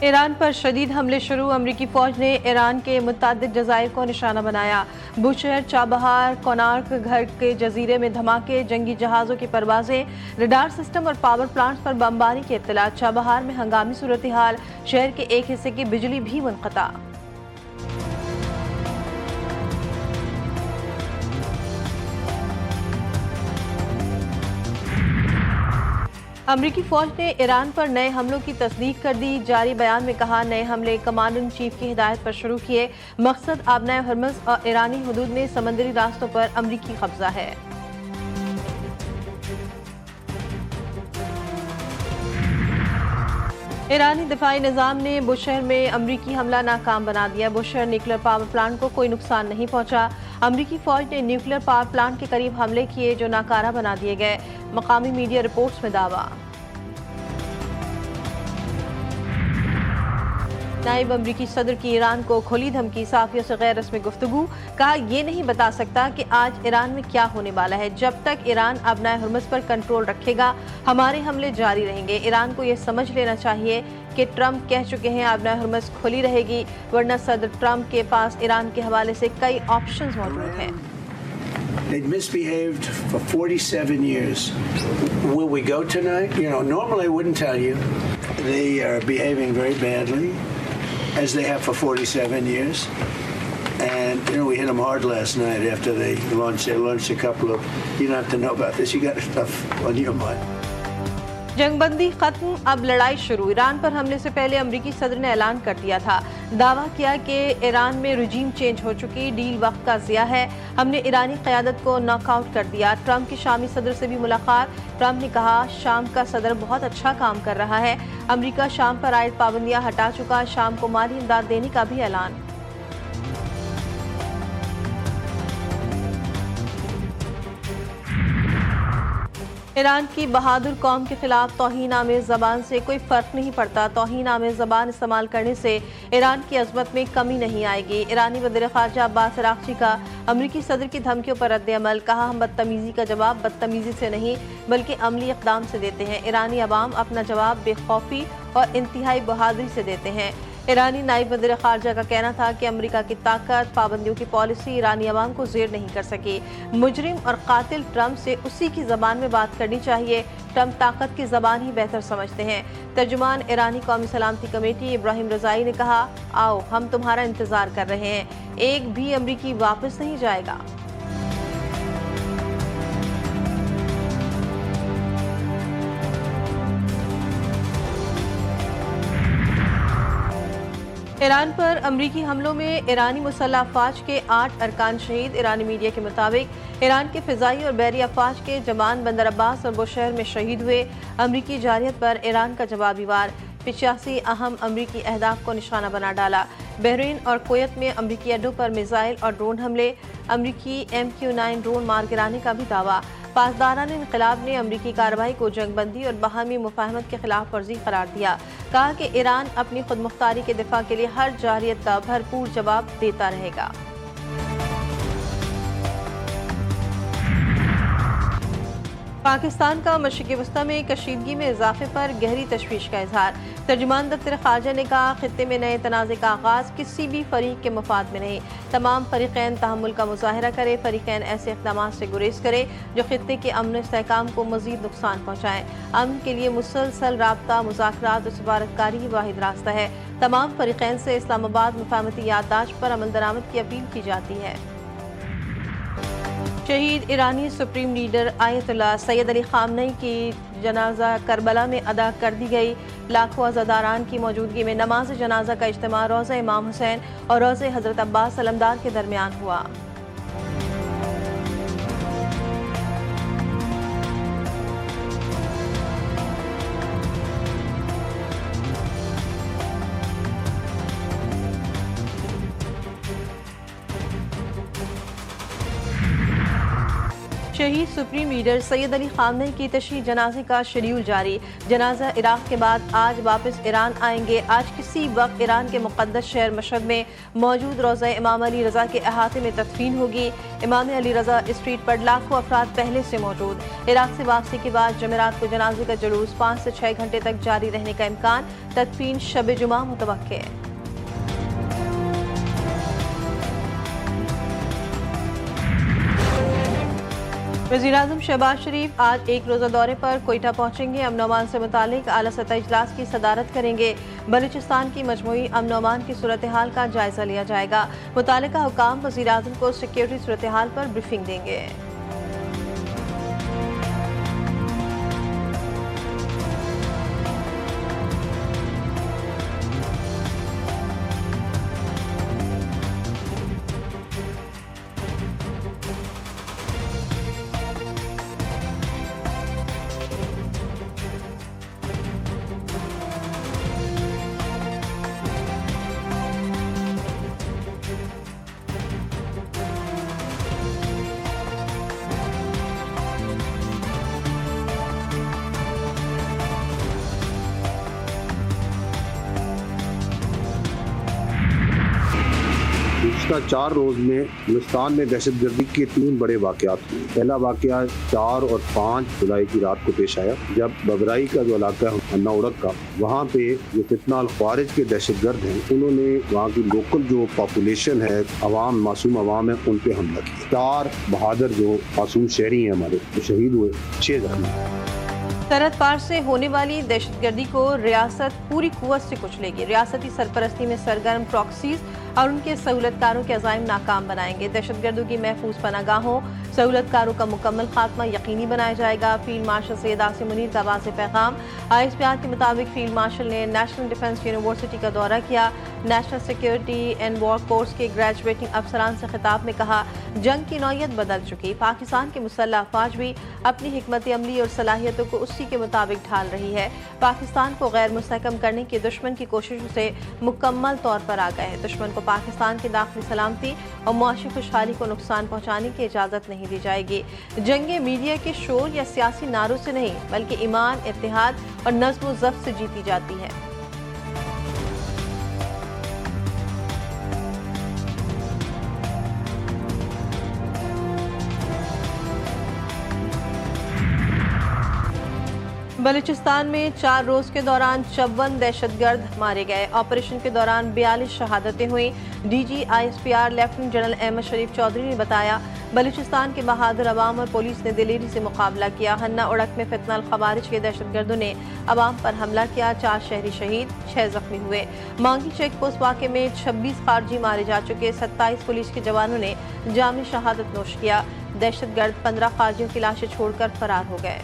Iran पर शदीद हमले शुरू। अमरीकी फौज ने ईरान के मुतअद्दिद जज़ायर को निशाना बनाया। बुशहर, चाबहार, कोनार्क घर के जजीरे में धमाके, जंगी जहाज़ों की परवाजें, रडार सिस्टम और पावर प्लांट्स पर बमबारी की इत्तला। चाबहार में हंगामी सूरत हाल, शहर के एक हिस्से की बिजली भी मुनक़ता। अमरीकी फ़ौज ने ईरान पर नए हमलों की तस्दीक कर दी। जारी बयान में कहा, नए हमले कमांडर इन चीफ की हिदायत पर शुरू किए। मकसद आबनाए हरमुज़ और ईरानी हदूद में समंदरी रास्तों पर अमरीकी कब्जा है। ईरानी दिफाई निज़ाम ने बुशहर में अमरीकी हमला नाकाम बना दिया। बुशहर न्यूक्लियर पावर प्लांट को कोई नुकसान नहीं पहुंचा। अमरीकी फ़ौज ने न्यूक्लियर पावर प्लांट के करीब हमले किए जो नाकारा बना दिए गए। मकामी मीडिया रिपोर्ट्स में दावा। नायब अमरीकी सदर की ईरान को खुली धमकी, साफियों से गैर रस्मी गुफ्तगू। कहा, ये नहीं बता सकता कि आज ईरान में क्या होने वाला है। जब तक ईरान आबनाए हरमुज़ पर कंट्रोल रखेगा, हमारे हमले जारी रहेंगे। ईरान को यह समझ लेना चाहिए कि ट्रंप कह चुके हैं आबनाए हरमुज़ खुली रहेगी, वरना सदर ट्रंप के पास ईरान के हवाले से कई ऑप्शंस मौजूद हैं। They'd misbehaved for 47 years. Will we go tonight? Normally I wouldn't tell you. They are behaving very badly, as they have for 47 years. And, we hit them hard last night after they launched a couple of, you don't have to know about this, you got stuff on your mind. जंगबंदी खत्म, अब लड़ाई शुरू। Iran पर हमले से पहले अमरीकी सदर ने ऐलान कर दिया था। दावा किया कि ईरान में रजीम चेंज हो चुकी, डील वक्त का ज़िया है। हमने ईरानी क़यादत को नॉकआउट कर दिया। ट्रंप की शामी सदर से भी मुलाकात। ट्रंप ने कहा, शाम का सदर बहुत अच्छा काम कर रहा है। अमरीका शाम पर आयद पाबंदियाँ हटा चुका। शाम को माली इमदाद देने का भी ऐलान। ईरान की बहादुर कौम के खिलाफ तौहीन आमेज़ ज़बान से कोई फ़र्क नहीं पड़ता। तौहीन आमेज़ ज़बान इस्तेमाल करने से ईरान की अज़मत में कमी नहीं आएगी। ईरानी वज़ीर ख़ारजा अब्बास अराग़ची का अमरीकी सदर की धमकियों पर रद्द-ए-अमल। कहा, हम बदतमीज़ी का जवाब बदतमीज़ी से नहीं बल्कि अमली इक़दाम से देते हैं। ईरानी अवाम अपना जवाब बेखौफी और इंतहाई बहादुरी से देते हैं। ईरानी नायब वज़ीर ख़ारजा का कहना था कि अमेरिका की ताकत, पाबंदियों की पॉलिसी ईरानी अवाम को ज़ेर नहीं कर सकी। मुजरिम और कातिल ट्रंप से उसी की ज़बान में बात करनी चाहिए। ट्रंप ताकत की ज़बान ही बेहतर समझते हैं। तर्जुमान ईरानी कौमी सलामती कमेटी इब्राहिम रज़ाई ने कहा, आओ हम तुम्हारा इंतज़ार कर रहे हैं। एक भी अमरीकी वापस नहीं जाएगा। ईरान पर अमरीकी हमलों में ईरानी मुसल्लह अफ़वाज के 8 अरकान शहीद। ईरानी मीडिया के मुताबिक ईरान के फ़िज़ाई और बहरी अफ़वाज के जवान बंदर अब्बास और बुशहर में शहीद हुए। अमरीकी जारहियत पर ईरान का जवाबी वार। 85 अहम अमरीकी अहदाफ को निशाना बना डाला। बहरीन और कुवैत में अमरीकी अड्डों पर मिसाइल और ड्रोन हमले। अमरीकी MQ-9 ड्रोन मार गिराने का भी दावा। पासदारान इनक़िलाब ने अमरीकी कार्रवाई को जंगबंदी और बाहमी मुफ़ाहमत के खिलाफ वर्जी करार दिया। कहा कि ईरान अपनी खुद मुख्तारी के दिफा के लिए हर जारहियत का भरपूर जवाब देता रहेगा। पाकिस्तान का मशरिक़ वस्ता में कशीदगी में इजाफे पर गहरी तशवीश का इजहार। तर्जुमान दफ्तर ख़ारजा ने कहा, खित्ते में नए तनाज़े का आगाज़ किसी भी फरीक के मफाद में नहीं। तमाम फरीक़ैन तहम्मुल का मुज़ाहिरा करे। फरीक़ैन ऐसे इक़दामात से गुरेज करे जो खित्ते के अमन इस्तेहकाम को मज़ीद नुकसान पहुँचाएँ। अमन के लिए मुसलसल राब्ता, मुज़ाकरात और सफारतकारी ही वाहिद रास्ता है। तमाम फरीक़ैन से इस्लामाबाद मुफ़ाहमती याददाश्त पर अमल दरामद की अपील की जाती है। शहीद ईरानी supreme leader Ayatollah Syed Ali Khamenei की जनाजा करबला में अदा कर दी गई। लाखों अज़ादारान की मौजूदगी में नमाज जनाजा का इज्तिमा रोज़ा इमाम हुसैन और रोज़े हज़रत अब्बास अलमदार के दरमियान हुआ। शहीद supreme leader Syed Ali Khamenei की तशरीह जनाजे का शेड्यूल जारी। जनाजा इराक के बाद आज वापस ईरान आएंगे। आज किसी वक्त ईरान के मुक़द्दस शहर मशहद में मौजूद रोज़ा इमाम अली रज़ा के अहाते में तदफीन होगी। इमाम अली रज़ा स्ट्रीट पर लाखों अफराद पहले से मौजूद। इराक से वापसी के बाद जमेरात को जनाजे का जुलूस 5 से 6 घंटे तक जारी रहने का इम्कान। तदफीन शब जुमा मुतवक्के है। वज़ीर-ए-आज़म शहबाज शरीफ आज एक रोज़ा दौरे पर कोयटा पहुंचेंगे। अमन अमान से मुतालिक आला सतह इजलास की सदारत करेंगे। बलूचिस्तान की मजमूई अमन अमान की सूरत हाल का जायजा लिया जाएगा। मुतालिका हुकाम वज़ीर-ए-आज़म को सिक्योरिटी सूरत हाल पर ब्रीफिंग देंगे। पिछला 4 रोज में हिंदुस्तान में दहशतगर्दी के 3 बड़े वाकयात हुए। पहला वाकया 4 और 5 जुलाई की रात को पेश आया, जब बबराई का जो इलाका है अन्ना उड़क का, वहाँ पे जो फितना अल ख्वारिज के दहशतगर्द हैं, उन्होंने वहाँ की लोकल जो पॉपुलेशन है, अवाम, मासूम अवाम है, उन पे हमला किया। 4 बहादुर जो मासूम शहरी हैं हमारे, जो शहीद हुए, 6 जख्मी। सरहद पार से होने वाली दहशतगर्दी को रियासत पूरी कुव्वत से कुचलेगी। रियासती सरपरस्ती में सरगर्म प्रॉक्सीज और उनके सहूलतकारों के अज़ाइम नाकाम बनाएंगे। दहशतगर्दों की महफूज पनागाहों, सहूलतकारों का मुकम्मल खात्मा यकीनी बनाया जाएगा। फील्ड मार्शल सैयद आसिम मुनीर का वाज़ेह पैगाम। ISPR के मुताबिक फील्ड मार्शल ने नेशनल डिफेंस यूनिवर्सिटी का दौरा किया। National security and war course के ग्रेजुएटिंग अफसरान से खिताब में कहा, जंग की नौयत बदल चुकी। पाकिस्तान की मुसल्लह अफवाज भी अपनी हिकमत अमली और सलाहियतों को उसी के मुताबिक ढाल रही है। पाकिस्तान को गैर मुस्तहकम करने की दुश्मन की कोशिशों से मुकम्मल तौर पर आ गए हैं। दुश्मन को पाकिस्तान की दाखिली सलामती और मुआशी खुशहाली को नुकसान पहुँचाने की इजाज़त नहीं दी जाएगी। जंगे मीडिया के शोर या सियासी नारों से नहीं, बल्कि ईमान, इत्तेहाद और नज़्म व ज़ब्त से जीती जाती है। बलूचिस्तान में 4 रोज के दौरान 54 दहशतगर्द मारे गए। ऑपरेशन के दौरान 42 शहादतें हुई। DG ISPR lieutenant general Ahmed Sharif Chaudhry ने बताया, बलूचिस्तान के बहादुर अवाम और पुलिस ने दिलेरी से मुकाबला किया। हन्ना उड़क में फितना अल ख़वारिज के दहशतगर्दों ने अवाम पर हमला किया। 4 शहरी शहीद, 6 जख्मी हुए। मांगी चेक पोस्ट वाक़े में 26 खारजी मारे जा चुके। 27 पुलिस के जवानों ने जामी शहादत नोश किया। दहशतगर्द 15 खारजियों की लाशें छोड़कर फरार हो गए।